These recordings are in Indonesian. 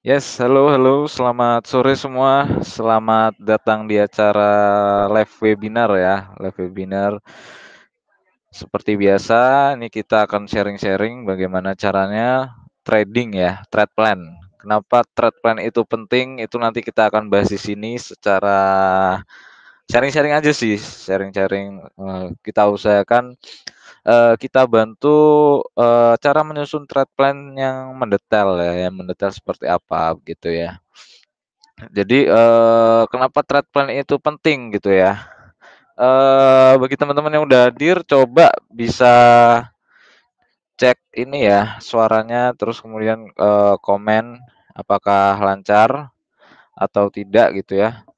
Yes, halo halo, selamat sore semua. Selamat datang di acara live webinar ya, live webinar. Seperti biasa, ini kita akan sharing-sharing bagaimana caranya trading ya, trade plan. Kenapa trade plan itu penting? Itu nanti kita akan bahas di sini secara sharing-sharing aja sih, sharing-sharing. Kita usahakan kita bantu cara menyusun trade plan yang mendetail ya, yang mendetail seperti apa gitu ya. Jadi, kenapa trade plan itu penting gitu ya, bagi teman-teman yang udah hadir coba bisa cek ini ya suaranya terus kemudian, komen apakah lancar atau tidak gitu ya.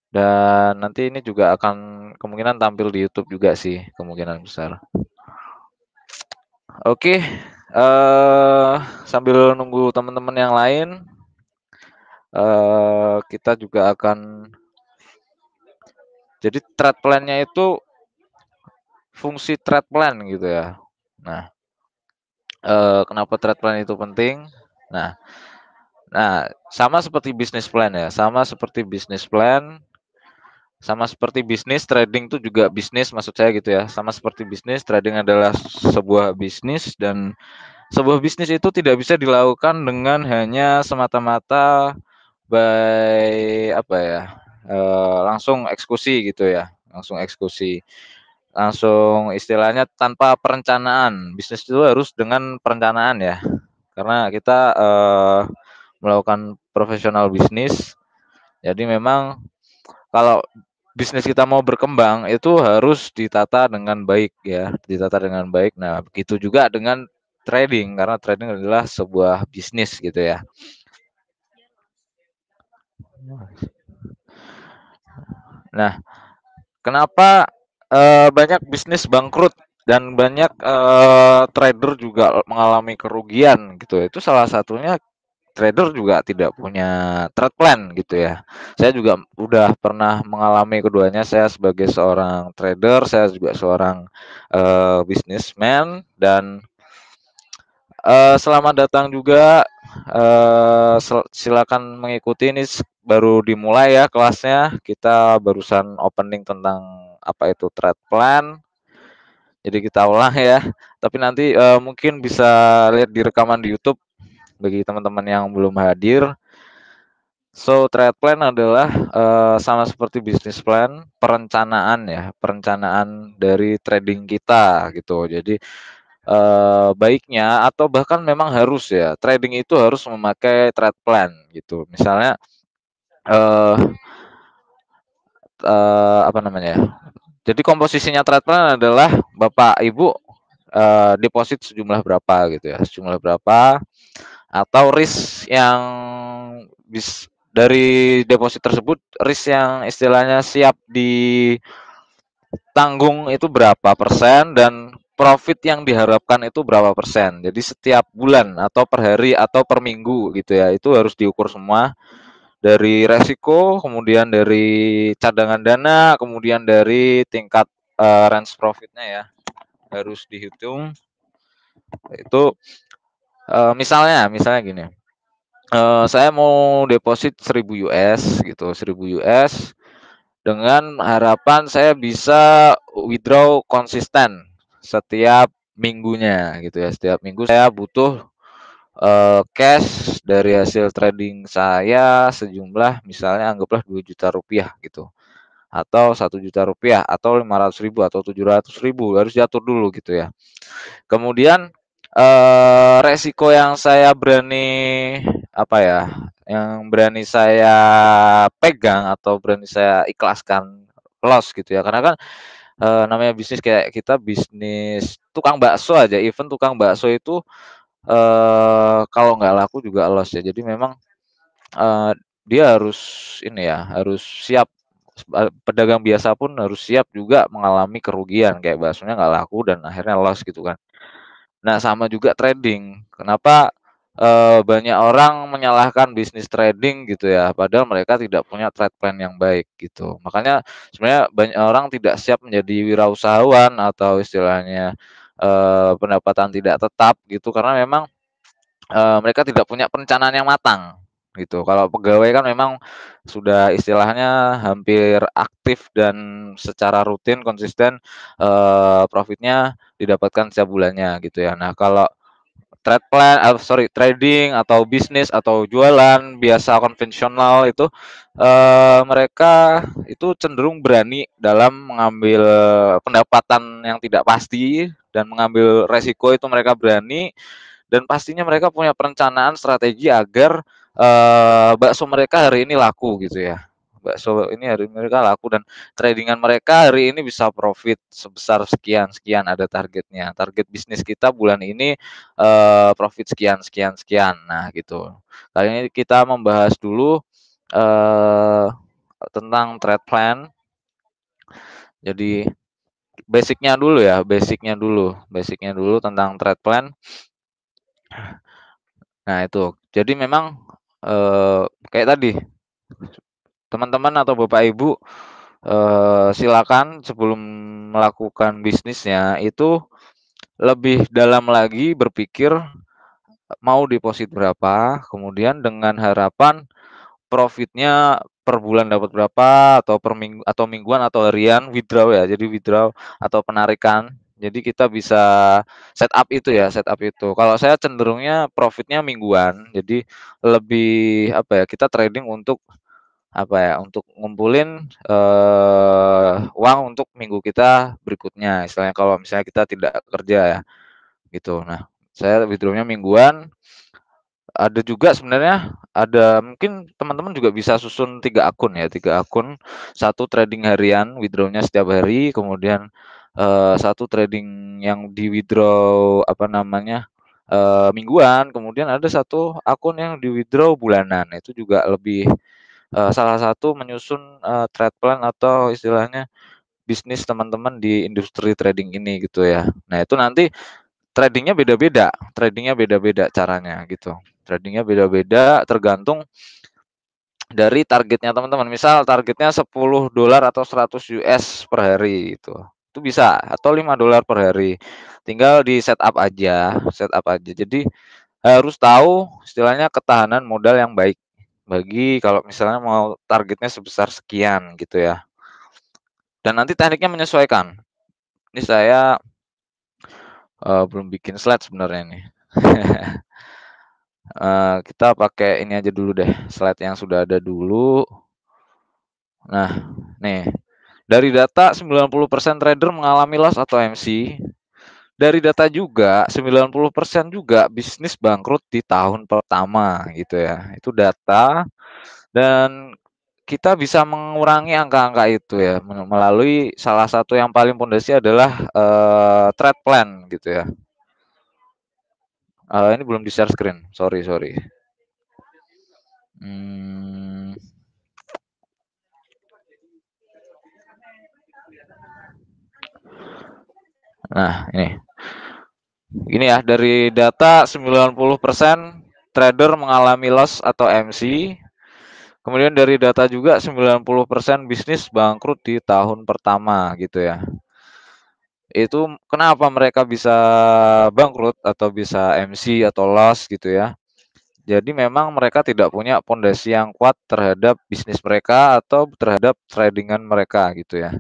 Dan nanti ini juga akan kemungkinan tampil di YouTube juga sih kemungkinan besar. Oke, sambil nunggu teman-teman yang lain, kita juga akan jadi trade plan-nya itu fungsi trade plan gitu ya. Nah, kenapa trade plan itu penting? Nah nah, sama seperti bisnis plan ya, sama seperti bisnis, trading itu juga bisnis maksud saya gitu ya. Sama seperti bisnis, trading adalah sebuah bisnis dan sebuah bisnis itu tidak bisa dilakukan dengan hanya semata-mata by apa ya, langsung eksekusi gitu ya, langsung eksekusi. Langsung istilahnya tanpa perencanaan, bisnis itu harus dengan perencanaan ya, karena kita, melakukan profesional bisnis, jadi memang kalau bisnis kita mau berkembang itu harus ditata dengan baik ya, ditata dengan baik. Nah, begitu juga dengan trading, karena trading adalah sebuah bisnis gitu ya. Nah, kenapa, banyak bisnis bangkrut dan banyak, trader juga mengalami kerugian gitu, itu salah satunya trader juga tidak punya trade plan gitu ya. Saya juga udah pernah mengalami keduanya, saya sebagai seorang trader, saya juga seorang, businessman dan, selamat datang juga, silakan mengikuti ini baru dimulai ya kelasnya, kita barusan opening tentang apa itu trade plan, jadi kita ulang ya. Tapi nanti, mungkin bisa lihat di rekaman di YouTube bagi teman-teman yang belum hadir. So, trade plan adalah, sama seperti bisnis plan, perencanaan ya, perencanaan dari trading kita gitu. Jadi, baiknya atau bahkan memang harus ya, trading itu harus memakai trade plan gitu. Misalnya, eee apa namanya ya, jadi komposisinya trade plan adalah Bapak Ibu, deposit sejumlah berapa gitu ya, sejumlah berapa atau risk yang dari deposit tersebut, risk yang istilahnya siap ditanggung itu berapa persen dan profit yang diharapkan itu berapa persen. Jadi setiap bulan atau per hari atau per minggu gitu ya, itu harus diukur semua dari resiko, kemudian dari cadangan dana, kemudian dari tingkat, range profitnya ya, harus dihitung. Itu, misalnya gini, saya mau deposit 1.000 US gitu, 1.000 US dengan harapan saya bisa withdraw konsisten setiap minggunya gitu ya. Setiap minggu saya butuh, cash dari hasil trading saya sejumlah misalnya anggaplah Rp2.000.000 gitu, atau Rp1.000.000 atau 500.000 atau 700.000 harus diatur dulu gitu ya. Kemudian, resiko yang saya berani, apa ya, yang berani saya pegang atau berani saya ikhlaskan loss gitu ya, karena kan, namanya bisnis kayak kita bisnis tukang bakso aja, even tukang bakso itu, kalau nggak laku juga loss ya. Jadi memang, eee, dia harus ini ya, harus siap, pedagang biasa pun harus siap juga mengalami kerugian, kayak baksonya nggak laku dan akhirnya loss gitu kan. Nah, sama juga trading. Kenapa, banyak orang menyalahkan bisnis trading gitu ya, padahal mereka tidak punya trade plan yang baik gitu. Makanya sebenarnya banyak orang tidak siap menjadi wirausahawan atau istilahnya, pendapatan tidak tetap gitu, karena memang mereka tidak punya perencanaan yang matang, gitu. Kalau pegawai kan memang sudah istilahnya hampir aktif dan secara rutin konsisten, profitnya didapatkan setiap bulannya, gitu ya. Nah, kalau trading atau bisnis atau jualan biasa konvensional itu, mereka itu cenderung berani dalam mengambil pendapatan yang tidak pasti dan mengambil resiko itu mereka berani, dan pastinya mereka punya perencanaan strategi agar, bakso mereka hari ini laku gitu ya. Bakso ini hari mereka laku dan tradingan mereka hari ini bisa profit sebesar sekian sekian, ada targetnya. Target bisnis kita bulan ini, profit sekian sekian sekian. Nah gitu. Kali ini kita membahas dulu, eee, tentang trade plan. Jadi basicnya dulu tentang trade plan. Nah itu, jadi memang, kayak tadi, teman-teman atau Bapak Ibu, silakan sebelum melakukan bisnisnya itu lebih dalam lagi berpikir mau deposit berapa, kemudian dengan harapan profitnya per bulan dapat berapa, atau per minggu atau mingguan atau harian withdraw ya, jadi withdraw atau penarikan. Jadi kita bisa setup itu. Kalau saya cenderungnya profitnya mingguan, jadi lebih apa ya, kita trading untuk apa ya, untuk ngumpulin, uang untuk minggu kita berikutnya, istilahnya kalau misalnya kita tidak kerja ya, gitu. Nah, saya withdraw-nya mingguan. Ada juga sebenarnya, ada mungkin teman-teman juga bisa susun 3 akun ya, 3 akun, satu trading harian withdraw-nya setiap hari, kemudian, satu trading yang di-withdraw apa namanya, mingguan, kemudian ada satu akun yang di-withdraw bulanan. Itu juga lebih, salah satu menyusun, trade plan atau istilahnya bisnis teman-teman di industri trading ini gitu ya. Nah itu nanti tradingnya beda-beda caranya gitu. Tradingnya beda-beda tergantung dari targetnya teman-teman. Misal targetnya $10 atau $100 per hari itu. Itu bisa atau $5 per hari. Tinggal di setup aja. Jadi harus tahu istilahnya ketahanan modal yang baik bagi kalau misalnya mau targetnya sebesar sekian gitu ya. Dan nanti tekniknya menyesuaikan. Ini saya, belum bikin slide sebenarnya nih. Kita pakai ini aja dulu deh, slide yang sudah ada dulu. Nah, nih, dari data 90% trader mengalami loss atau MC. Dari data juga 90% juga bisnis bangkrut di tahun pertama gitu ya. Itu data, dan kita bisa mengurangi angka-angka itu ya melalui salah satu yang paling pondasi adalah, trade plan gitu ya. Ini belum di-share screen, sorry sorry. Mmm. Nah, ini ya, dari data 90% trader mengalami loss atau MC. Kemudian dari data juga 90% bisnis bangkrut di tahun pertama gitu ya. Itu kenapa mereka bisa bangkrut atau bisa MC atau loss gitu ya. Jadi memang mereka tidak punya pondasi yang kuat terhadap bisnis mereka atau terhadap tradingan mereka gitu ya.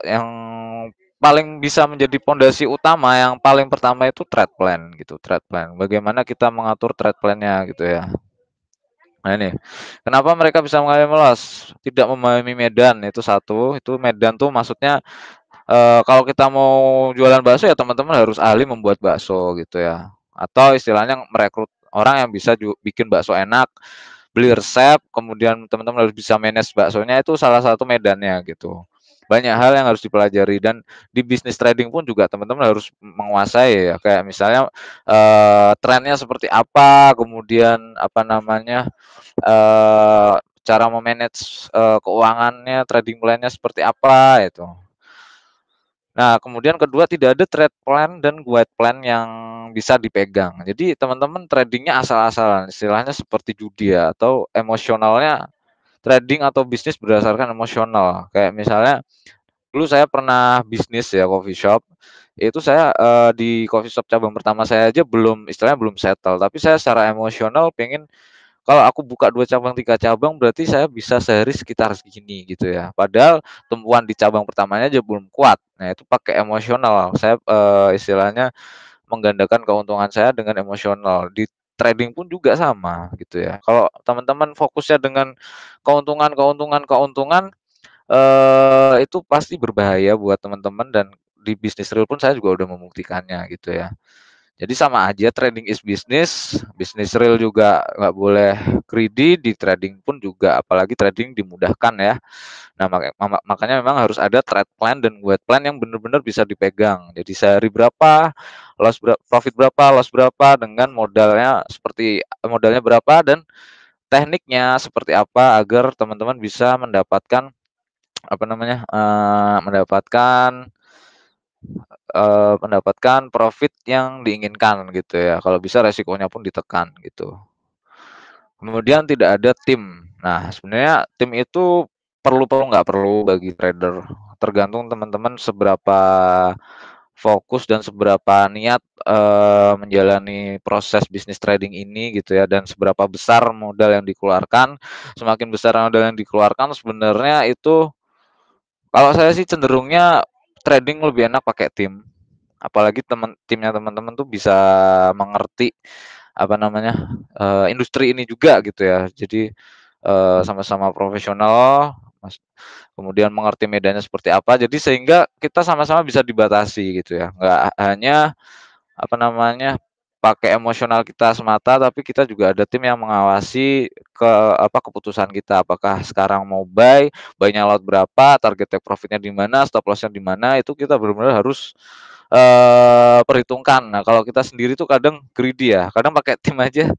Yang paling bisa menjadi pondasi utama, yang paling pertama itu trade plan gitu, trade plan. Bagaimana kita mengatur trade plan-nya gitu ya. Nah ini, kenapa mereka bisa mengalami loss? Tidak memahami medan itu satu, itu medan tuh maksudnya, kalau kita mau jualan bakso ya teman-teman harus ahli membuat bakso gitu ya. Atau istilahnya merekrut orang yang bisa bikin bakso enak, beli resep, kemudian teman-teman harus bisa manage baksonya, itu salah satu medannya gitu. Banyak hal yang harus dipelajari, dan di bisnis trading pun juga teman-teman harus menguasai ya, kayak misalnya, trennya seperti apa, kemudian apa namanya, eee, cara memanage, keuangannya, trading plan-nya seperti apa itu. Nah, kemudian kedua, tidak ada trade plan dan guide plan yang bisa dipegang. Jadi teman-teman tradingnya asal-asalan, istilahnya seperti judi ya, atau emosionalnya trading atau bisnis berdasarkan emosional. Kayak misalnya dulu saya pernah bisnis ya, coffee shop. Itu saya, di coffee shop cabang pertama saya aja belum istilahnya belum settle, tapi saya secara emosional pengen kalau aku buka 2 cabang, 3 cabang berarti saya bisa sehari sekitar segini gitu ya. Padahal tumpuan di cabang pertamanya aja belum kuat. Nah itu pakai emosional, saya, istilahnya menggandakan keuntungan saya dengan emosional. Di trading pun juga sama gitu ya. Kalau teman-teman fokusnya dengan keuntungan keuntungan keuntungan, itu pasti berbahaya buat teman-teman dan di bisnis real pun saya juga udah membuktikannya gitu ya. Jadi sama aja trading is business, bisnis real juga nggak boleh greedy, di trading pun juga apalagi trading dimudahkan ya. Nah, makanya memang harus ada trade plan dan buat plan yang benar-benar bisa dipegang. Jadi sehari berapa, profit berapa, loss berapa dengan modalnya berapa dan tekniknya seperti apa agar teman-teman bisa mendapatkan apa namanya, mendapatkan profit yang diinginkan gitu ya, kalau bisa resikonya pun ditekan gitu. Kemudian tidak ada tim. Nah, sebenarnya tim itu perlu perlu nggak perlu bagi trader, tergantung teman-teman seberapa fokus dan seberapa niat, menjalani proses bisnis trading ini gitu ya, dan seberapa besar modal yang dikeluarkan. Semakin besar modal yang dikeluarkan sebenarnya itu kalau saya sih cenderungnya trading lebih enak pakai tim. Apalagi timnya teman-teman tuh bisa mengerti, apa namanya, industri ini juga gitu ya. Jadi, sama-sama profesional, kemudian mengerti medannya seperti apa, jadi sehingga kita sama-sama bisa dibatasi gitu ya. Nggak hanya, apa namanya, pakai emosional kita semata, tapi kita juga ada tim yang mengawasi keputusan kita. Apakah sekarang mau buy-nya lot berapa, target take profit-nya di mana, stop loss-nya di mana, itu kita benar-benar harus perhitungkan. Nah, kalau kita sendiri tuh kadang greedy ya, kadang pakai tim aja,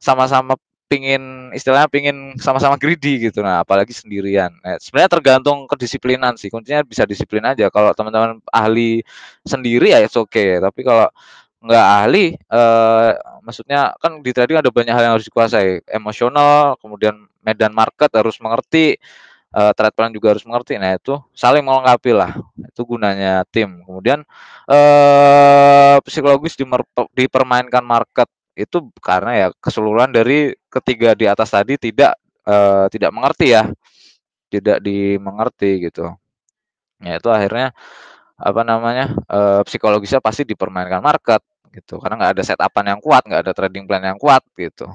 sama-sama istilahnya pingin sama-sama greedy gitu, nah apalagi sendirian. Nah, sebenarnya tergantung kedisiplinan sih, kuncinya bisa disiplin aja. Kalau teman-teman ahli sendiri ya it's okay, tapi kalau nggak ahli, maksudnya kan di trading ada banyak hal yang harus dikuasai, emosional, kemudian medan market harus mengerti, trade plan juga harus mengerti. Nah, itu saling melengkapi lah, itu gunanya tim. Kemudian, psikologis dipermainkan market, itu karena ya keseluruhan dari ketiga di atas tadi tidak mengerti ya, tidak dimengerti gitu. Ya itu akhirnya, apa namanya, psikologisnya pasti dipermainkan market gitu, karena nggak ada setup-an yang kuat, nggak ada trading plan yang kuat gitu.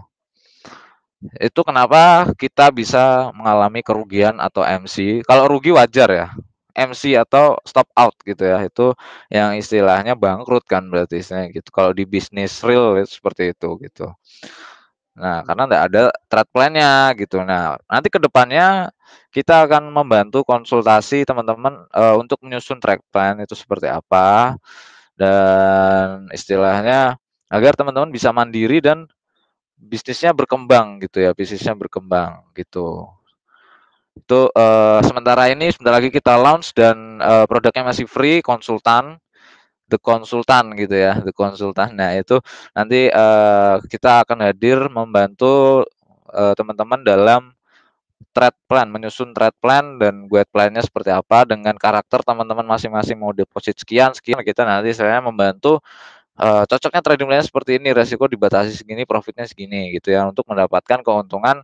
Itu kenapa kita bisa mengalami kerugian atau MC. Kalau rugi wajar ya, MC atau stop out gitu ya, itu yang istilahnya bangkrut kan berarti istilahnya gitu. Kalau di bisnis real itu seperti itu gitu. Nah, karena nggak ada trade plan-nya gitu. Nah, nanti ke depannya kita akan membantu konsultasi teman-teman, untuk menyusun trade plan itu seperti apa, dan istilahnya agar teman-teman bisa mandiri dan bisnisnya berkembang gitu ya, bisnisnya berkembang gitu. Itu, sementara ini sebentar lagi kita launch dan, produknya masih free, The Konsultan gitu ya, The Konsultan. Nah itu nanti, kita akan hadir membantu, teman-teman dalam trade plan, menyusun trade plan dan guide plan-nya seperti apa dengan karakter teman-teman masing-masing, mau deposit sekian sekian, kita nanti saya membantu, cocoknya trading plan-nya seperti ini, resiko dibatasi segini, profitnya segini gitu ya, untuk mendapatkan keuntungan,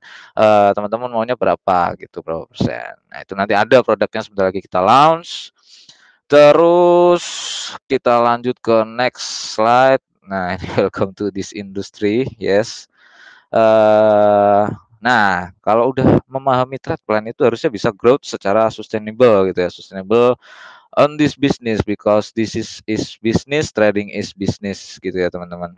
teman-teman maunya berapa gitu, berapa persen. Nah itu nanti ada produknya sebentar lagi kita launch. Terus kita lanjut ke next slide. Nah, ini welcome to this industry, yes. Nah, kalau udah memahami trade plan itu harusnya bisa growth secara sustainable gitu ya, sustainable on this business because this is business, trading is business gitu ya, teman-teman.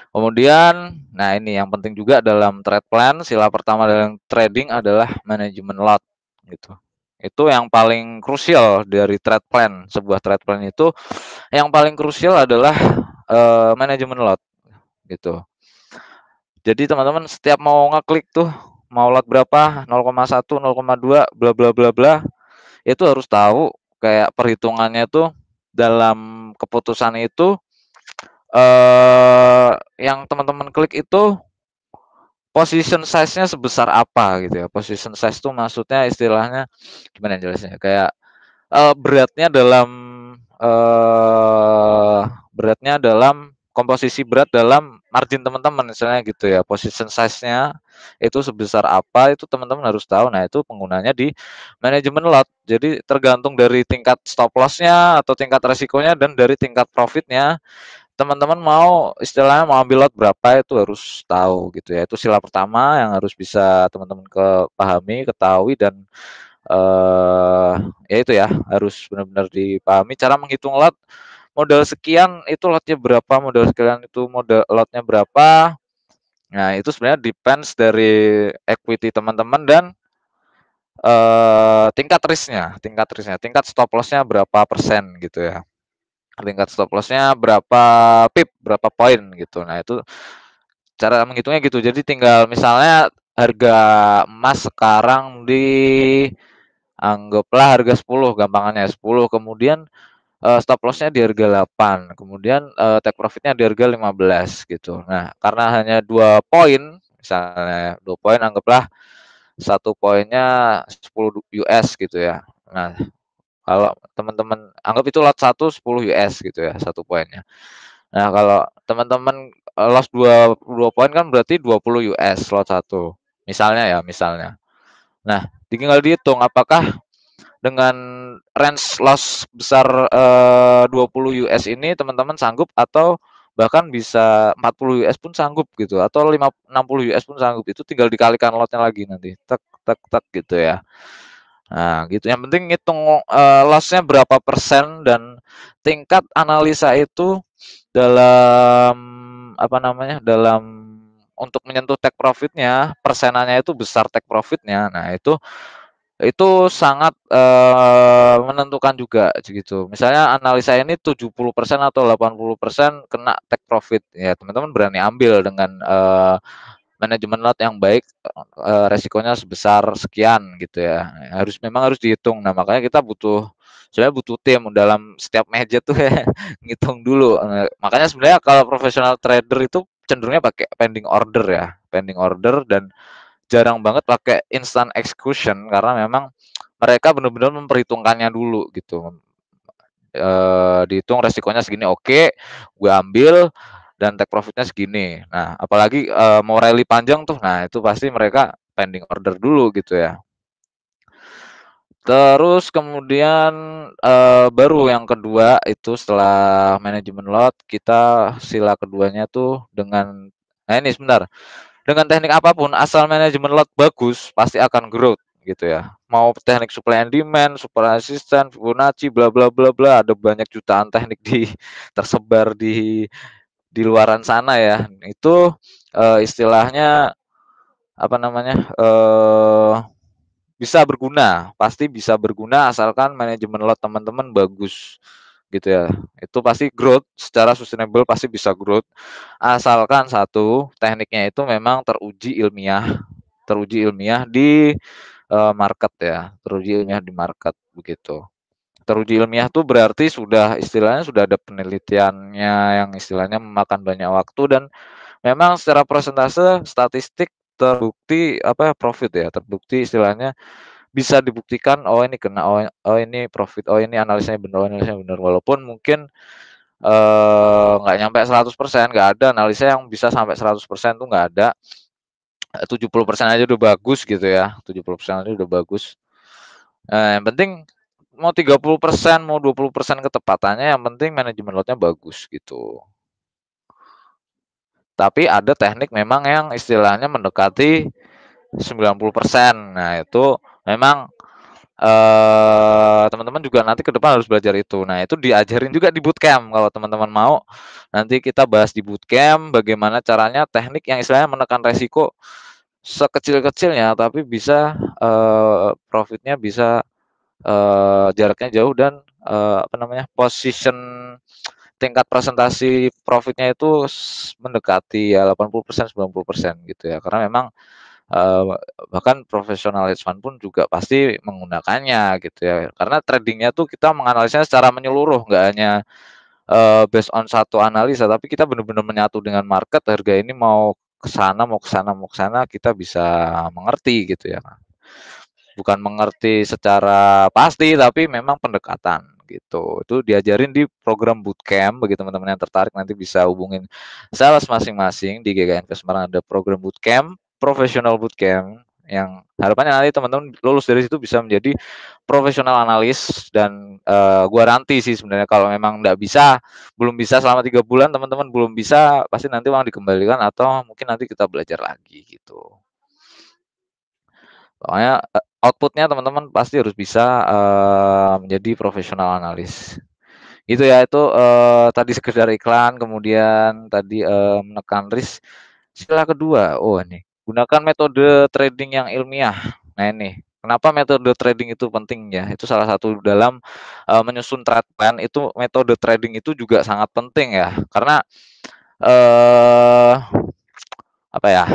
Kemudian, nah ini yang penting juga dalam trade plan, sila pertama dalam trading adalah manajemen lot gitu. Itu yang paling krusial dari trade plan. Sebuah trade plan itu yang paling krusial adalah manajemen lot gitu. Jadi teman-teman setiap mau ngeklik tuh mau lot berapa, 0,1, 0,2, bla bla bla bla, itu harus tahu kayak perhitungannya tuh dalam keputusan itu yang teman-teman klik itu position size-nya sebesar apa gitu ya. Position size tuh maksudnya istilahnya gimana jelasnya? Kayak eee, beratnya dalam komposisi berat dalam margin teman-teman misalnya gitu ya, position size-nya itu sebesar apa, itu teman-teman harus tahu. Nah, itu penggunanya di manajemen lot. Jadi tergantung dari tingkat stop loss-nya atau tingkat resikonya dan dari tingkat profit-nya, teman-teman mau istilahnya mau ambil lot berapa itu harus tahu gitu ya. Itu sila pertama yang harus bisa teman-teman pahami, ketahui dan ya itu ya, harus benar-benar dipahami cara menghitung lot, modal sekian itu lotnya berapa, modal sekian itu lotnya berapa. Nah, itu sebenarnya depends dari equity teman-teman dan tingkat stop loss-nya berapa persen gitu ya. Tingkat stop loss-nya berapa pip, berapa poin gitu. Nah, itu cara menghitungnya gitu. Jadi tinggal misalnya harga emas sekarang anggaplah harga 10 gampangannya 10, kemudian stop loss-nya di harga 8, kemudian take profit-nya di harga 15 gitu. Nah, karena hanya 2 poin, misalnya 2 poin anggaplah satu poinnya 10 US gitu ya. Nah, kalau teman-teman anggap itu lot 1 10 US gitu ya, satu poinnya. Nah, kalau teman-teman loss 2 poin kan berarti 20 US lot 1. Misalnya ya, misalnya. Nah, tinggal dihitung apakah dengan range loss besar 20 US ini teman-teman sanggup atau bahkan bisa 40 US pun sanggup gitu atau 60 US pun sanggup. Itu tinggal dikalikan lotnya lagi nanti. Tek tek tek gitu ya. Nah, gitu. Yang penting ngitung loss-nya berapa persen dan tingkat analisa itu dalam apa namanya? Dalam untuk menyentuh take profit-nya, persenannya itu besar take profit-nya. Nah, itu sangat menentukan juga gitu. Misalnya analisa ini 70% atau 80% kena take profit, ya teman-teman berani ambil dengan manajemen lot yang baik, resikonya sebesar sekian gitu ya. Memang harus dihitung. Nah, makanya kita sebenarnya butuh tim dalam setiap meja tuh ya, ngitung dulu. Makanya sebenarnya kalau profesional trader itu cenderungnya pakai pending order ya, pending order dan jarang banget pakai instant execution karena memang mereka benar-benar memperhitungkannya dulu gitu. Dihitung resikonya segini oke, gue ambil dan take profitnya segini. Nah, apalagi mau rally panjang tuh, nah itu pasti mereka pending order dulu gitu ya. Terus kemudian baru yang kedua itu setelah manajemen lot kita sila keduanya tuh nah ini sebentar, dengan teknik apapun asal manajemen lot bagus pasti akan growth gitu ya. Mau teknik supply and demand, super resistant, Fibonacci, bla bla bla bla, ada banyak jutaan teknik tersebar di luaran sana ya. Itu istilahnya apa namanya? Bisa berguna, pasti bisa berguna asalkan manajemen lot teman-teman bagus gitu ya. Itu pasti growth secara sustainable pasti bisa growth asalkan satu tekniknya itu memang teruji ilmiah di market ya, teruji ilmiah di market begitu. Teruji ilmiah tuh berarti istilahnya sudah ada penelitiannya yang istilahnya memakan banyak waktu dan memang secara persentase statistik terbukti apa profit ya, terbukti istilahnya bisa dibuktikan oh ini kena, oh ini profit, oh ini analisanya benar, oh analisanya benar. Walaupun mungkin nggak nyampe 100%, nggak ada analisa yang bisa sampai 100% tuh nggak ada. 70% aja udah bagus gitu ya, 70% aja udah bagus. Yang penting mau 30%, mau 20% ketepatannya, yang penting manajemen lotnya bagus gitu. Tapi ada teknik memang yang istilahnya mendekati 90%. Nah, itu memang teman-teman juga nanti ke depan harus belajar itu. Nah, itu diajarin juga di bootcamp kalau teman-teman mau. Nanti kita bahas di bootcamp bagaimana caranya teknik yang istilahnya menekan resiko sekecil-kecilnya tapi bisa profitnya bisa jaraknya jauh dan apa namanya position tingkat presentasi profitnya itu mendekati ya 80% 90% gitu ya karena memang uh, bahkan profesional hedge fund pun juga pasti menggunakannya gitu ya karena tradingnya tuh kita menganalisnya secara menyeluruh nggak hanya based on satu analisa tapi kita benar-benar menyatu dengan market harga ini mau ke sana mau ke sana mau ke sana kita bisa mengerti gitu ya bukan mengerti secara pasti, tapi memang pendekatan gitu. Itu diajarin di program bootcamp, bagi teman-teman yang tertarik nanti bisa hubungin sales masing-masing di GKINV Semarang ada program bootcamp, professional bootcamp yang harapannya nanti teman-teman lulus dari situ bisa menjadi profesional analis dan gua garansi sih sebenarnya kalau memang belum bisa selama 3 bulan teman-teman belum bisa pasti nanti uang dikembalikan atau mungkin nanti kita belajar lagi gitu. Pokoknya, output-nya teman-teman pasti harus bisa, menjadi profesional analis. Gitu ya, itu, tadi sekedar iklan, kemudian tadi, menekan risk. Sila kedua, oh ini, gunakan metode trading yang ilmiah. Nah ini, kenapa metode trading itu penting ya, itu salah satu dalam, menyusun trade plan itu metode trading itu juga sangat penting ya, karena, eee, apa ya,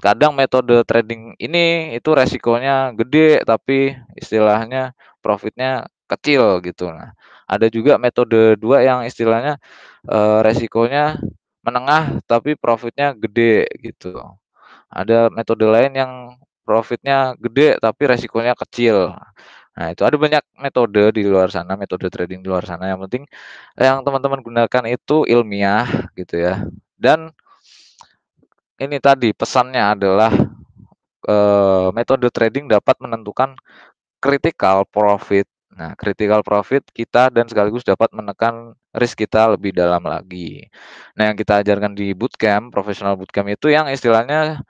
kadang metode trading ini itu resikonya gede, tapi istilahnya profitnya kecil gitu. Nah, ada juga metode 2 yang istilahnya, resikonya menengah tapi profitnya gede gitu. Ada metode lain yang profitnya gede tapi resikonya kecil. Nah, itu ada banyak metode di luar sana, metode trading di luar sana, yang penting yang teman-teman gunakan itu ilmiah gitu ya. Dan ini tadi pesannya adalah metode trading dapat menentukan critical profit. Nah, critical profit kita dan sekaligus dapat menekan risk kita lebih dalam lagi. Nah, yang kita ajarkan di bootcamp, professional bootcamp itu yang istilahnya,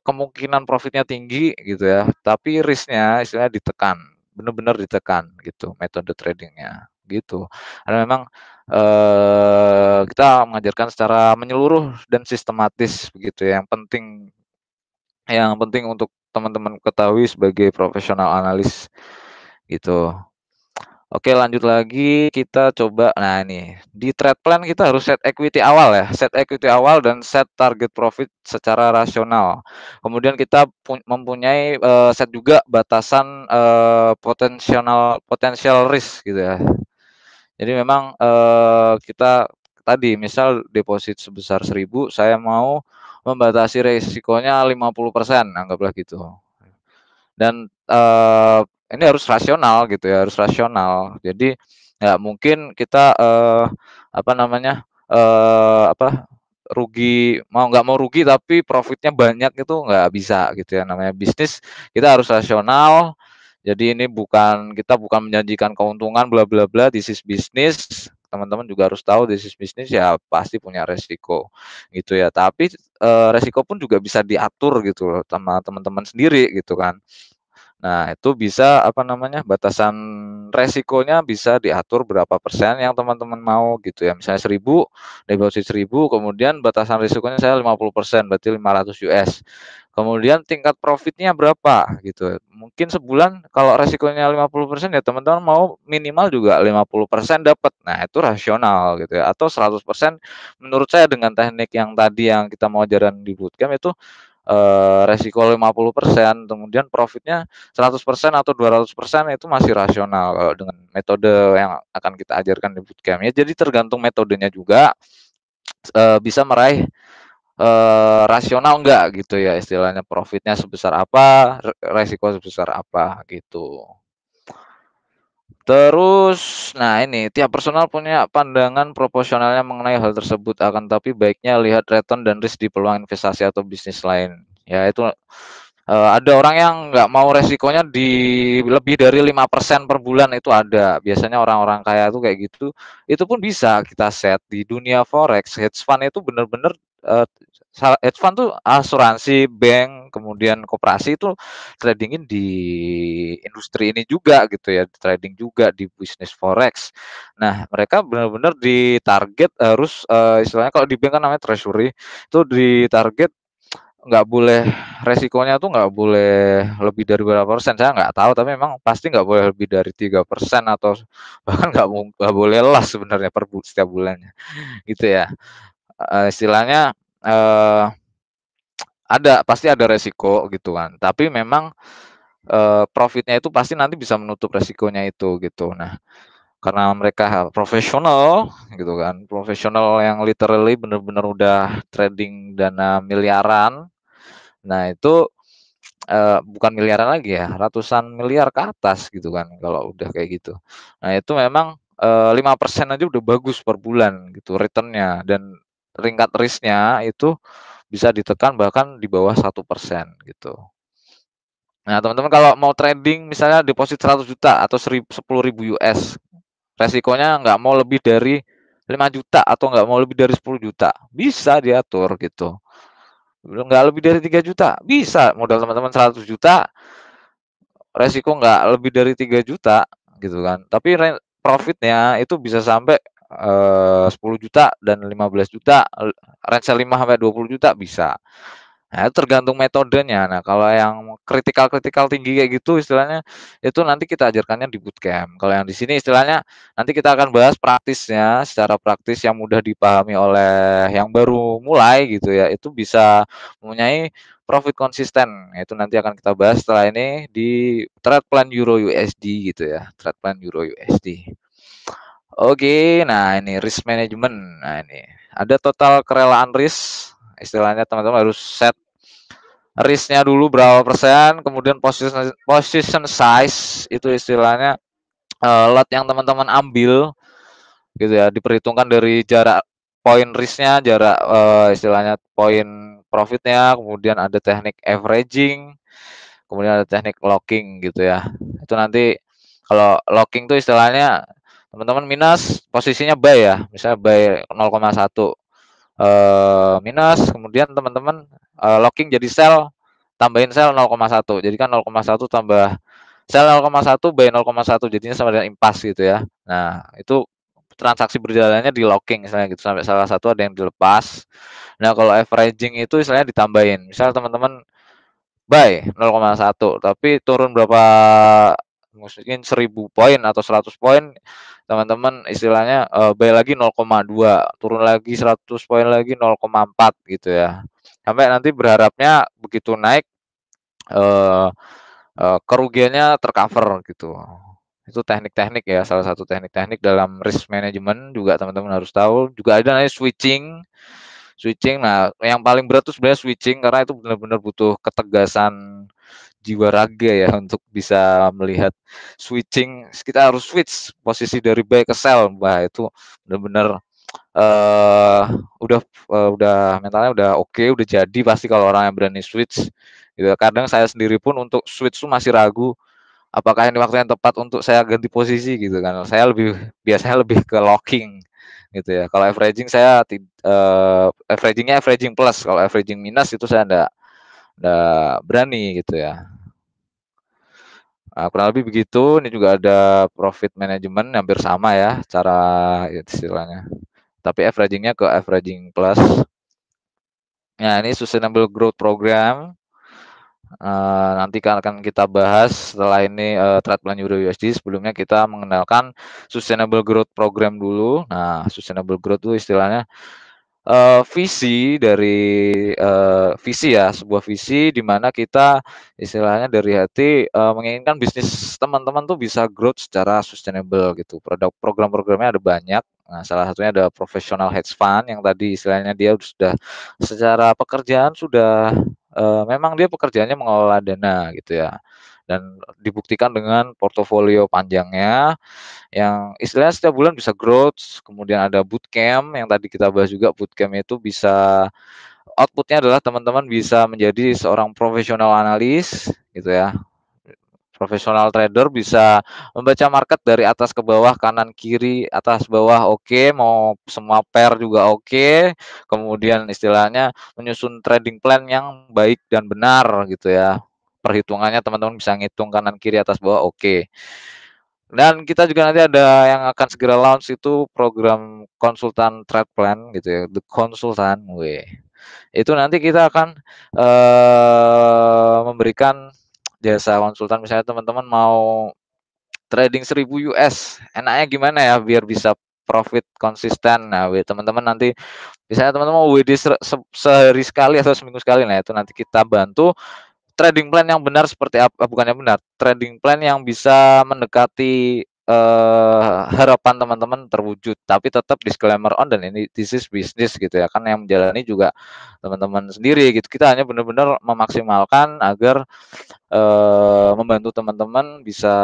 kemungkinan profitnya tinggi gitu ya, tapi risk-nya istilahnya ditekan, benar-benar ditekan gitu metode trading-nya, gitu. Karena memang, kita mengajarkan secara menyeluruh dan sistematis begitu ya, yang penting untuk teman-teman ketahui sebagai profesional analis, gitu. Oke lanjut lagi kita coba nah ini, di trade plan kita harus set equity awal ya, set equity awal dan set target profit secara rasional. Kemudian kita mempunyai, set juga batasan, potensial risk gitu ya. Jadi memang, kita tadi misal deposit sebesar 1.000 saya mau membatasi resikonya 50% anggaplah gitu. Dan, ini harus rasional gitu ya, harus rasional. Jadi nggak mungkin kita, apa namanya, nggak mau rugi tapi profitnya banyak itu nggak bisa gitu ya, namanya bisnis kita harus rasional. Jadi ini kita bukan menjanjikan keuntungan bla bla bla, this is business. Teman-teman juga harus tahu this is business ya pasti punya resiko gitu ya. Tapi, resiko pun juga bisa diatur gitu loh sama teman-teman sendiri gitu kan. Nah, itu bisa, apa namanya, batasan resikonya bisa diatur berapa persen yang teman-teman mau gitu ya. Misalnya 1.000, deposit 1.000, kemudian batasan risikonya saya 50%, berarti $500. Kemudian tingkat profitnya berapa gitu. Mungkin sebulan kalau resikonya 50% ya teman-teman mau minimal juga 50% dapat. Nah, itu rasional gitu ya. Atau 100% menurut saya dengan teknik yang tadi yang kita mau ajaran di bootcamp itu resiko 50%, kemudian profitnya 100% atau 200% itu masih rasional kalau dengan metode yang akan kita ajarkan di bootcamp. Ya jadi tergantung metodenya juga, bisa meraih, rasional enggak gitu ya istilahnya, profitnya sebesar apa, resiko sebesar apa gitu. Terus, nah ini, tiap personal punya pandangan proporsionalnya mengenai hal tersebut, akan tapi baiknya lihat return dan risk di peluang investasi atau bisnis lain. Ya itu, ada orang yang nggak mau resikonya lebih dari 5% per bulan itu ada. Biasanya orang-orang kaya itu kayak gitu, itu pun bisa kita set di dunia forex. Hedge fund itu bener-bener, hedge fund tuh asuransi, bank, kemudian koperasi itu tradingin di industri ini juga gitu ya, trading juga di bisnis forex. Nah, mereka benar-benar ditarget harus, istilahnya kalau di bank kan namanya treasury, itu ditarget nggak boleh resikonya tuh nggak boleh lebih dari berapa persen, saya nggak tahu, tapi memang pasti nggak boleh lebih dari 3% atau bahkan nggak boleh loss sebenarnya setiap bulannya, gitu ya. Istilahnya, eee, pasti ada resiko gitu kan, tapi memang profitnya itu pasti nanti bisa menutup resikonya itu gitu. Nah, karena mereka profesional gitu kan, profesional yang literally bener-bener udah trading dana miliaran. Nah itu, bukan miliaran lagi ya, ratusan miliar ke atas gitu kan kalau udah kayak gitu. Nah itu memang, 5% aja udah bagus per bulan gitu return-nya dan tingkat risk-nya itu bisa ditekan bahkan di bawah 1% gitu. Nah teman-teman kalau mau trading misalnya deposit 100 juta atau 10.000 US, resikonya nggak mau lebih dari 5 juta atau nggak mau lebih dari 10 juta, bisa diatur gitu. Nggak lebih dari 3 juta, bisa modal teman-teman 100 juta, resiko nggak lebih dari 3 juta gitu kan. Tapi profitnya itu bisa sampai 10 juta dan 15 juta, range 5 sampai 20 juta bisa. Nah, itu tergantung metodenya. Nah, kalau yang kritikal-kritikal tinggi kayak gitu istilahnya, itu nanti kita ajarkannya di bootcamp. Kalau yang di sini istilahnya nanti kita akan bahas praktisnya, secara praktis yang mudah dipahami oleh yang baru mulai gitu ya. Itu bisa mempunyai profit konsisten. Nah, itu nanti akan kita bahas setelah ini di trade plan Euro USD gitu ya. Trade plan Euro USD. Oke, nah ini risk management. Nah, ini ada total kerelaan risk. Istilahnya teman-teman harus set risknya dulu berapa persen, kemudian position size itu istilahnya lot yang teman-teman ambil gitu ya, diperhitungkan dari jarak poin risknya, jarak istilahnya poin profitnya, kemudian ada teknik averaging, kemudian ada teknik locking gitu ya. Itu nanti kalau locking itu istilahnya teman-teman minus posisinya buy ya, misalnya buy 0,1 minus, kemudian teman-teman locking jadi sell, tambahin sell 0,1, jadi kan 0,1 tambah sell 0,1 buy 0,1 jadinya sama dengan impas gitu ya. Nah itu transaksi berjalannya di locking misalnya gitu sampai salah satu ada yang dilepas. Nah kalau averaging itu istilahnya ditambahin, misal teman-teman buy 0,1 tapi turun berapa, mungkin 1000 poin atau 100 poin, teman-teman istilahnya buy lagi 0,2, turun lagi 100 poin lagi 0,4 gitu ya. Sampai nanti berharapnya begitu naik eh, kerugiannya tercover gitu. Itu teknik-teknik ya, salah satu teknik-teknik dalam risk management juga teman-teman harus tahu. Juga ada namanya switching. Switching, nah yang paling berat tuh sebenarnya switching karena itu benar-benar butuh ketegasan jiwa raga ya untuk bisa melihat switching. Kita harus switch posisi dari buy ke sell, wah itu benar-benar eh udah udah mentalnya udah oke, udah jadi pasti kalau orang yang berani switch gitu. Kadang saya sendiri pun untuk switch tuh masih ragu, apakah ini waktu yang tepat untuk saya ganti posisi gitu kan. Saya biasanya lebih ke locking gitu ya. Kalau averaging saya averagingnya averaging plus, kalau averaging minus itu saya enggak berani gitu ya. Kurang lebih begitu. Ini juga ada profit management hampir sama ya cara istilahnya. Tapi averagingnya ke averaging plus. Nah, ini Sustainable Growth Program. Nanti akan kita bahas setelah ini trade plan Euro USD. Sebelumnya kita mengenalkan Sustainable Growth Program dulu. Nah, Sustainable Growth itu istilahnya visi dari visi ya, sebuah visi di mana kita istilahnya dari hati menginginkan bisnis teman-teman tuh bisa growth secara sustainable gitu. Program-programnya ada banyak. Nah, salah satunya ada professional hedge fund yang tadi istilahnya dia sudah secara pekerjaan sudah memang dia pekerjaannya mengelola dana gitu ya. Dan dibuktikan dengan portofolio panjangnya yang istilahnya setiap bulan bisa growth, kemudian ada bootcamp yang tadi kita bahas juga, bootcamp itu bisa outputnya adalah teman-teman bisa menjadi seorang profesional analis gitu ya. Profesional trader bisa membaca market dari atas ke bawah, kanan kiri, atas bawah oke, mau semua pair juga oke. Kemudian istilahnya menyusun trading plan yang baik dan benar gitu ya. Perhitungannya teman-teman bisa ngitung kanan kiri atas bawah oke. Dan kita juga nanti ada yang akan segera launch itu program konsultan trade plan gitu ya, The Konsultan, weh. Itu nanti kita akan memberikan jasa konsultan misalnya teman-teman mau trading 1000 US, enaknya gimana ya biar bisa profit konsisten. Nah, teman-teman nanti misalnya teman-teman mau WD sehari sekali atau seminggu sekali, nah itu nanti kita bantu trading plan yang benar seperti apa, bukannya benar, trading plan yang bisa mendekati harapan teman-teman terwujud, tapi tetap disclaimer on dan ini this is business gitu ya, kan yang menjalani juga teman-teman sendiri gitu. Kita hanya benar-benar memaksimalkan agar membantu teman-teman bisa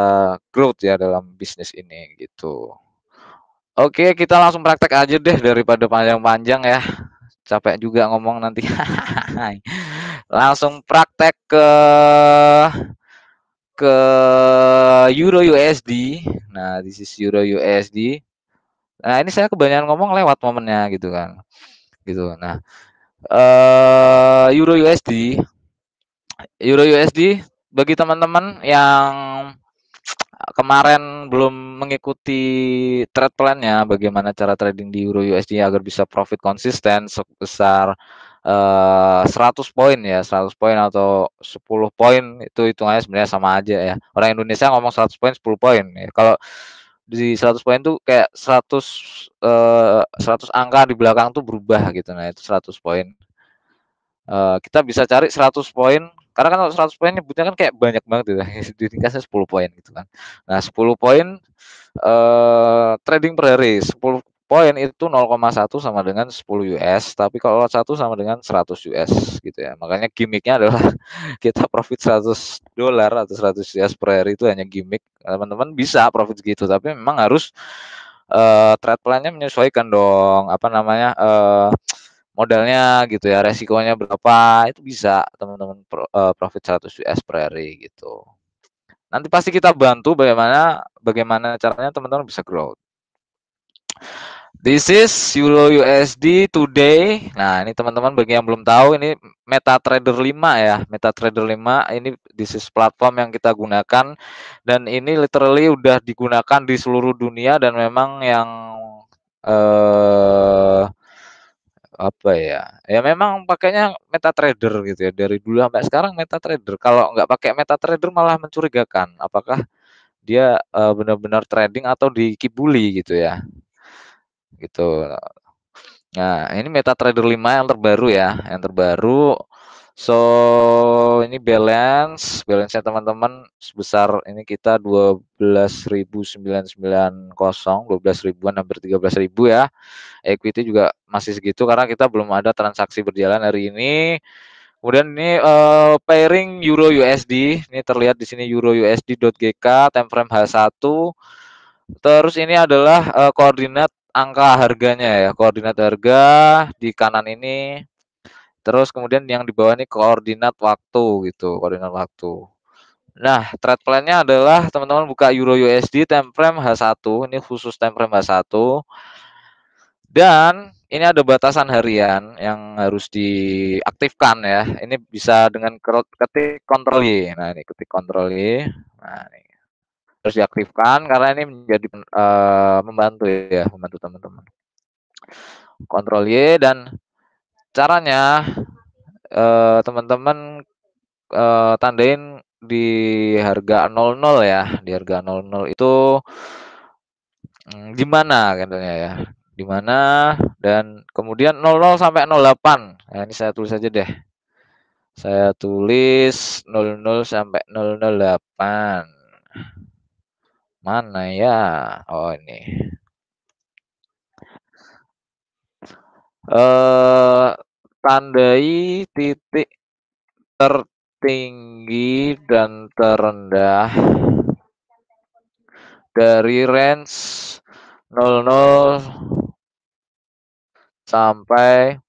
growth ya dalam bisnis ini gitu. Oke, kita langsung praktek aja deh daripada panjang-panjang ya. Capek juga ngomong nanti. Langsung praktek ke Euro USD. Nah, this is Euro USD. Nah, ini saya kebanyakan ngomong lewat momennya gitu kan. Gitu. Nah, Euro USD, Euro USD bagi teman-teman yang kemarin belum mengikuti trade plan-nya, bagaimana cara trading di Euro USD agar bisa profit konsisten sebesar 100 poin ya, 100 poin atau 10 poin itu hitungannya sebenarnya sama aja ya. Orang Indonesia ngomong 100 poin 10 poin ya. Kalau di 100 poin tuh kayak 100 angka di belakang tuh berubah gitu. Nah, itu 100 poin. Kita bisa cari 100 poin karena kan kalau 100 poin nyebutnya kan kayak banyak banget gitu. Diringkasnya 10 poin gitu kan. Nah, 10 poin trading per hari 10 poin itu 0,1 sama dengan 10 US, tapi kalau lot 1 sama dengan 100 US gitu ya. Makanya gimmicknya adalah kita profit 100 dolar atau 100 US per hari itu hanya gimmick. Teman-teman bisa profit gitu, tapi memang harus trade plan-nya menyesuaikan dong, apa namanya, modalnya gitu ya, resikonya berapa, itu bisa teman-teman profit 100 US per hari gitu. Nanti pasti kita bantu bagaimana bagaimana caranya teman-teman bisa grow. This is Euro USD today. Nah, ini teman-teman bagi yang belum tahu ini MetaTrader 5 ya. MetaTrader 5 ini this is platform yang kita gunakan dan ini literally udah digunakan di seluruh dunia dan memang yang eh apa ya? Ya memang pakainya MetaTrader gitu ya. Dari dulu sampai sekarang MetaTrader. Kalau nggak pakai MetaTrader malah mencurigakan. Apakah dia benar-benar trading atau dikibuli gitu ya? Gitu. Nah, ini MetaTrader 5 yang terbaru ya, yang terbaru. So, ini balance-nya teman-teman sebesar ini kita 12.990, 12 ribuan hampir 13.000 ya. Equity juga masih segitu karena kita belum ada transaksi berjalan hari ini. Kemudian ini pairing Euro USD, ini terlihat di sini Euro USD.GK, time frame H1. Terus ini adalah koordinat angka harganya ya, koordinat harga di kanan ini. Terus kemudian yang di bawah ini koordinat waktu gitu, koordinat waktu. Nah, trade plan-nya adalah teman-teman buka Euro USD time frame H1, ini khusus time frame H1. Dan ini ada batasan harian yang harus diaktifkan ya. Ini bisa dengan ketik Ctrl Y. Nah, ini ketik Ctrl Y. Nah, ini harus diaktifkan karena ini menjadi membantu ya, membantu teman-teman. Ctrl Y dan caranya teman-teman tandain di harga 00 ya, di harga 00 itu di mana katanya ya. Di mana dan kemudian 00 sampai 08. Nah, ini saya tulis aja deh. Saya tulis 00 sampai 008. Mana ya? Oh, ini. Tandai titik tertinggi dan terendah dari range 00 sampai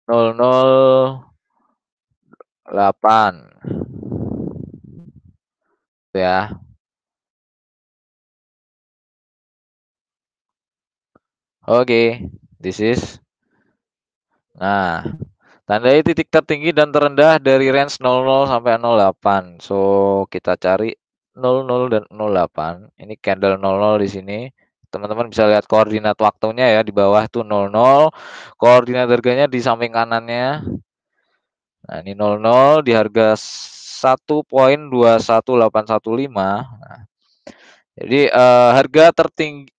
008 ya. Oke, this is. Nah, tandai titik tertinggi dan terendah dari range 00 sampai 08. So, kita cari 00 dan 08. Ini candle 00 di sini. Teman-teman bisa lihat koordinat waktunya ya di bawah tuh 00. Koordinat harganya di samping kanannya. Nah, ini 00 di harga 1.21815. Nah, jadi harga tertinggi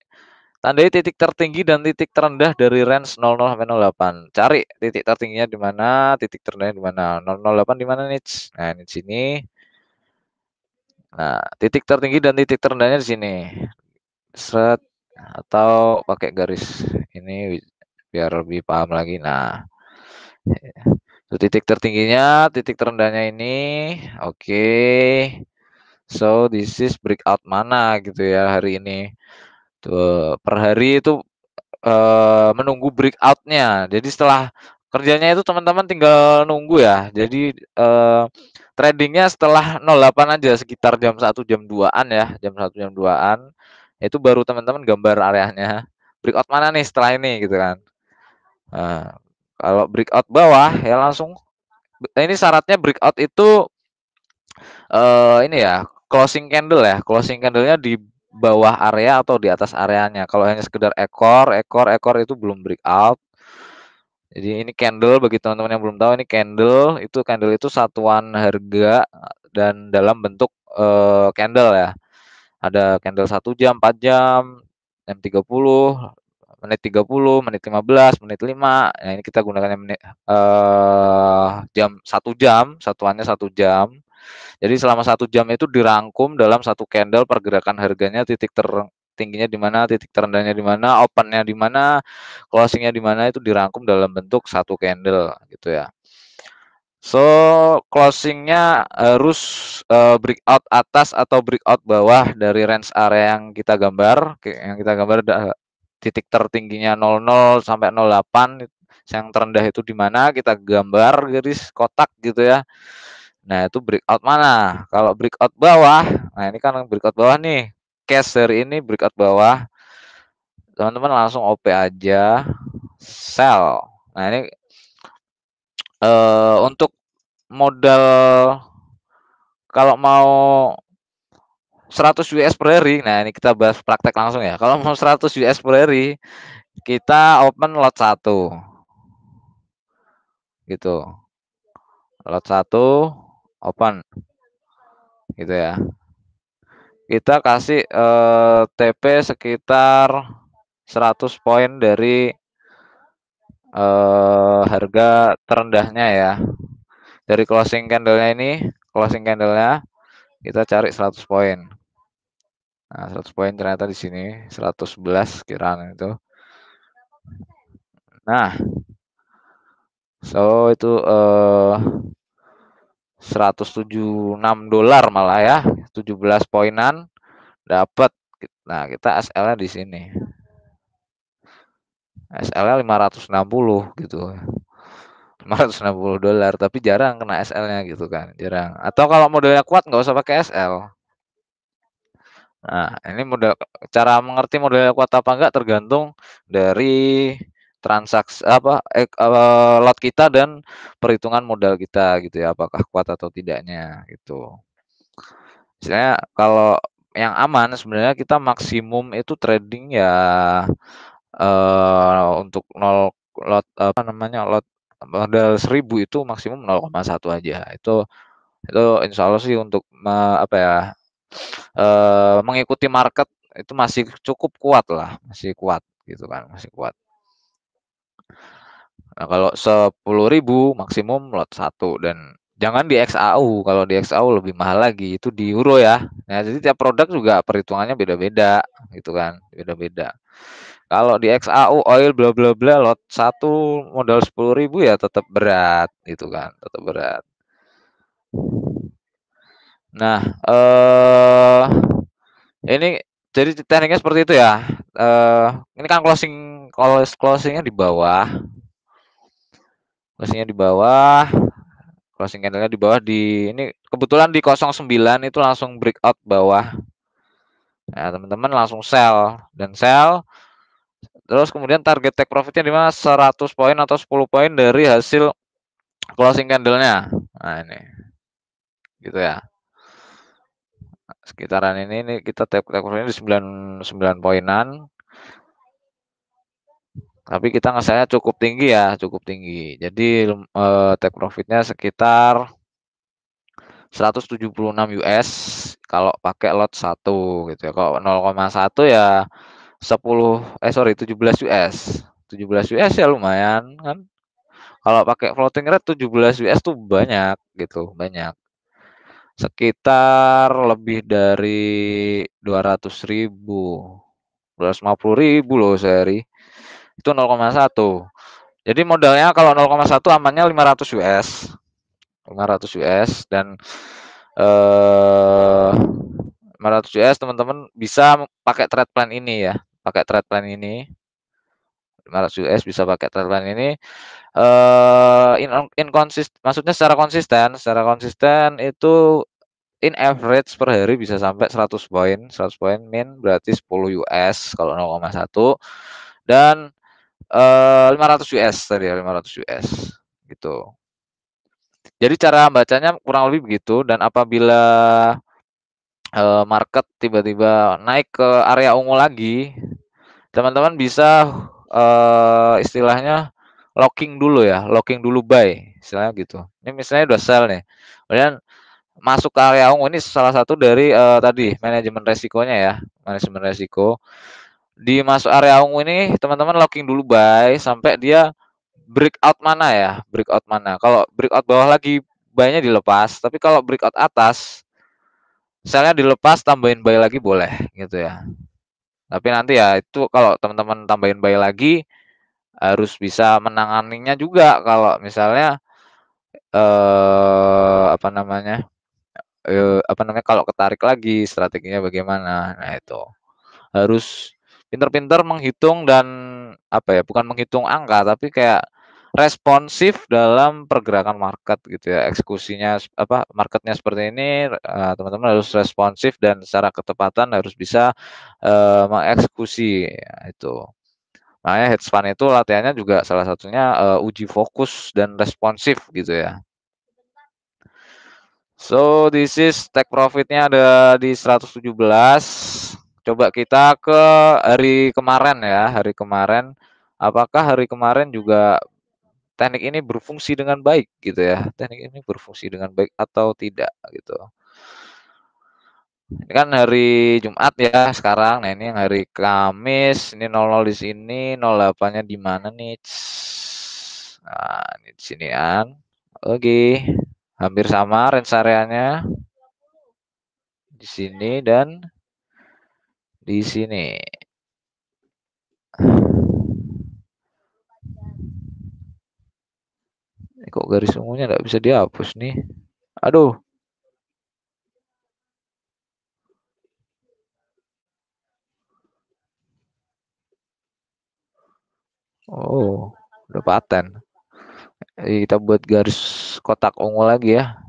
tandai titik tertinggi dan titik terendah dari range 00 sampai 08. Cari titik tertingginya di mana, titik terendahnya di mana. 008 di mana nih? Nah, ini di sini. Nah, titik tertinggi dan titik terendahnya di sini. Set atau pakai garis ini biar lebih paham lagi. Nah, itu titik tertingginya, titik terendahnya ini. Oke. So, this is breakout mana gitu ya hari ini. Tuh, per hari itu menunggu breakout-nya. Jadi setelah kerjanya itu teman-teman tinggal nunggu ya. Jadi tradingnya setelah 08 aja sekitar jam 1 jam 2-an ya, jam 1 jam 2-an. Itu baru teman-teman gambar areanya. Breakout mana nih setelah ini gitu kan. Nah, kalau breakout bawah ya langsung ini syaratnya breakout itu ini ya, closing candle ya. Closing candle-nya di bawah area atau di atas areanya. Kalau hanya sekedar ekor itu belum breakout. Jadi ini candle bagi teman-teman yang belum tahu ini candle itu satuan harga dan dalam bentuk candle ya. Ada candle 1 jam, 4 jam, jam 30, menit 30, menit 15, menit 5. Nah, ini kita gunakan yang menit jam 1 jam, satuannya 1 jam. Jadi selama 1 jam itu dirangkum dalam satu candle pergerakan harganya titik tertingginya di mana, titik terendahnya di mana, opennya di mana, closingnya di mana itu dirangkum dalam bentuk satu candle gitu ya. So closingnya harus breakout atas atau breakout bawah dari range area yang kita gambar titik tertingginya 00 sampai 08 yang terendah itu di mana kita gambar garis kotak gitu ya. Nah, itu breakout mana? Kalau breakout bawah, nah ini kan breakout bawah nih. Cash hari ini breakout bawah, teman-teman langsung OP aja, sell. Nah, ini untuk modal kalau mau 100 US per hari. Nah, ini kita bahas praktek langsung ya. Kalau mau 100 US per hari, kita open lot 1. Gitu. Lot 1 open gitu ya. Kita kasih TP sekitar 100 poin dari harga terendahnya ya. Dari closing candle-nya ini, closing candle-nya kita cari 100 poin. Nah, 100 poin ternyata di sini 111 kiraan itu. Nah, so itu 176 dolar malah ya, 17 poinan dapat. Nah, kita SL-nya di sini. SL-nya 560 gitu. 560 dolar tapi jarang kena SL-nya gitu kan, jarang. Atau kalau modelnya kuat nggak usah pakai SL. Nah, ini model cara mengerti modelnya kuat apa enggak tergantung dari transaksi apa lot kita dan perhitungan modal kita gitu ya, apakah kuat atau tidaknya gitu. Misalnya kalau yang aman sebenarnya kita maksimum itu trading ya untuk lot apa namanya lot modal 1.000 itu maksimum 0,1 aja. Itu insya Allah sih untuk apa ya mengikuti market itu masih cukup kuat lah, masih kuat gitu kan, masih kuat. Nah, kalau 10.000 maksimum lot 1 dan jangan di XAU, kalau di XAU lebih mahal lagi, itu di euro ya. Nah, jadi tiap produk juga perhitungannya beda-beda gitu kan, beda-beda. Kalau di XAU oil bla bla bla lot 1 modal 10.000 ya tetap berat gitu kan, tetap berat. Nah, ini jadi tekniknya seperti itu ya. Ini kan closingnya di bawah. Closingnya di bawah, closing candle-nya di bawah ini kebetulan di 09 itu langsung breakout bawah. Nah, teman-teman langsung sell dan sell. Terus kemudian target take profitnya di mana 100 poin atau 10 poin dari hasil closing candle-nya. Nah, ini. Gitu ya. Sekitaran ini kita take profitnya di 9 poinan. Tapi kita nge-sell-nya cukup tinggi ya, cukup tinggi. Jadi take profitnya sekitar 176 US kalau pakai lot 1 gitu ya. Kalau 0,1 ya 17 US. 17 US ya lumayan kan. Kalau pakai floating rate 17 US tuh banyak gitu, banyak. sekitar lebih dari 200.000, 250.000 loh sehari. Itu 0,1. Jadi modalnya kalau 0,1 amannya 500 US. 500 US dan 500 US teman-teman bisa pakai trade plan ini ya. Pakai trade plan ini 500 US bisa pakai trade plan ini maksudnya secara konsisten itu in average per hari bisa sampai 100 poin, 100 poin min berarti 10 US kalau 0,1 dan 500 US tadi ya, 500 US gitu. Jadi cara bacanya kurang lebih begitu dan apabila market tiba-tiba naik ke area ungu lagi, teman-teman bisa istilahnya locking dulu ya, locking dulu buy, istilahnya gitu. Ini misalnya udah sell nih, kemudian masuk ke area ungu ini salah satu dari tadi manajemen resikonya ya, manajemen resiko. Di masuk area ungu ini teman-teman locking dulu buy sampai dia breakout mana ya, breakout mana. Kalau breakout bawah lagi buy-nya dilepas, tapi kalau breakout atas sell-nya dilepas tambahin buy lagi boleh gitu ya. Tapi nanti ya itu kalau teman-teman tambahin buy lagi harus bisa menanganinya juga kalau misalnya kalau ketarik lagi strateginya bagaimana. Nah, itu harus pinter-pinter menghitung dan bukan menghitung angka tapi kayak responsif dalam pergerakan market gitu ya. Eksekusinya marketnya seperti ini, teman-teman harus responsif dan secara ketepatan harus bisa mengeksekusi ya, itu. Makanya hedge fund itu latihannya juga salah satunya uji fokus dan responsif gitu ya. So this is take profitnya ada di 117. Coba kita ke hari kemarin ya, hari kemarin. Apakah hari kemarin juga teknik ini berfungsi dengan baik gitu ya? Teknik ini berfungsi dengan baik atau tidak gitu. Ini kan hari Jumat ya sekarang. Nah, ini yang hari Kamis. Ini 00 di sini, 08-nya di mana nih? Nah, ini di sinian. Oke. Hampir sama range areanya di sini dan di sini. Ini kok garis ungunya nggak bisa dihapus nih? Aduh. Oh, udah paten. Kita buat garis kotak ungu lagi ya.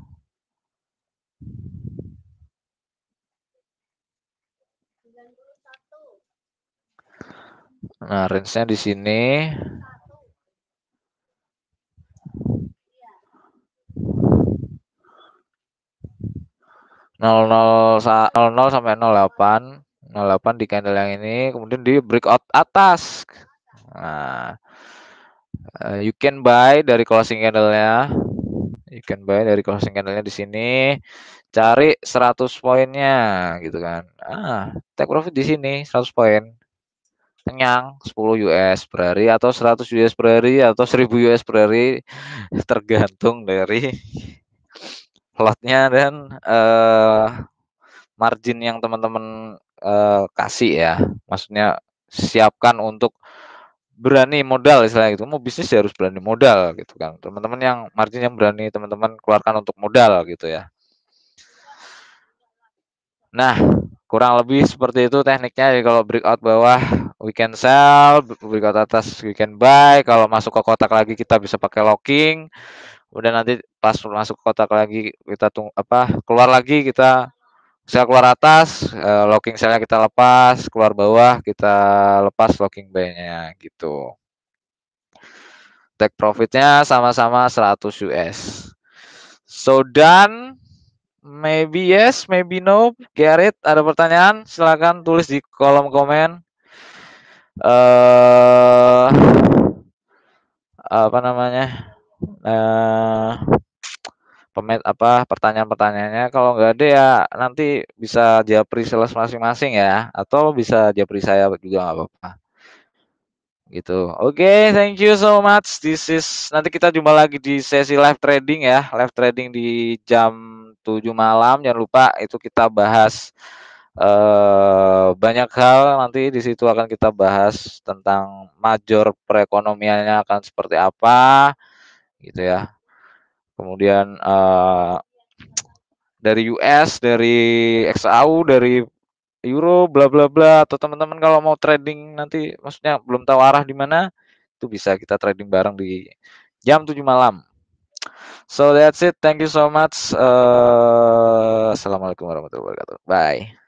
Nah, range-nya di sini. 00 sampai 08. 08 di candle yang ini, kemudian di breakout atas. Nah, you can buy dari closing candle-nya. You can buy dari closing candle-nya di sini. Cari 100 poinnya gitu kan. Take profit di sini 100 poin. Kenyang 10 US per hari atau 100 US per hari atau 1000 US per hari tergantung dari lotnya dan margin yang teman-teman kasih ya. Maksudnya siapkan untuk berani modal istilahnya gitu. Mau bisnis ya harus berani modal gitu kan. Teman-teman yang margin yang berani teman-teman keluarkan untuk modal gitu ya. Nah, kurang lebih seperti itu tekniknya. Jadi kalau breakout bawah we can sell, breakout atas we can buy. Kalau masuk ke kotak lagi kita bisa pakai locking. Udah nanti pas masuk ke kotak lagi kita keluar lagi kita sell keluar atas, locking sell-nya kita lepas, keluar bawah kita lepas locking buy-nya gitu. Take profit-nya sama-sama 100 US. So done. Maybe yes, maybe no. Gareth, ada pertanyaan? Silakan tulis di kolom komen. Apa namanya? Pertanyaan-pertanyaannya kalau nggak ada ya nanti bisa japri sales masing-masing ya atau bisa japri saya juga nggak apa-apa gitu. Oke, thank you so much. This is nanti kita jumpa lagi di sesi live trading ya, live trading di jam 7 malam. Jangan lupa itu kita bahas banyak hal, nanti di situ akan kita bahas tentang major perekonomiannya akan seperti apa, gitu ya. Kemudian dari US, dari XAU, dari Euro, bla bla bla. Atau teman-teman kalau mau trading nanti, maksudnya belum tahu arah di mana, itu bisa kita trading bareng di jam 7 malam. So that's it. Thank you so much. Assalamualaikum warahmatullahi wabarakatuh. Bye.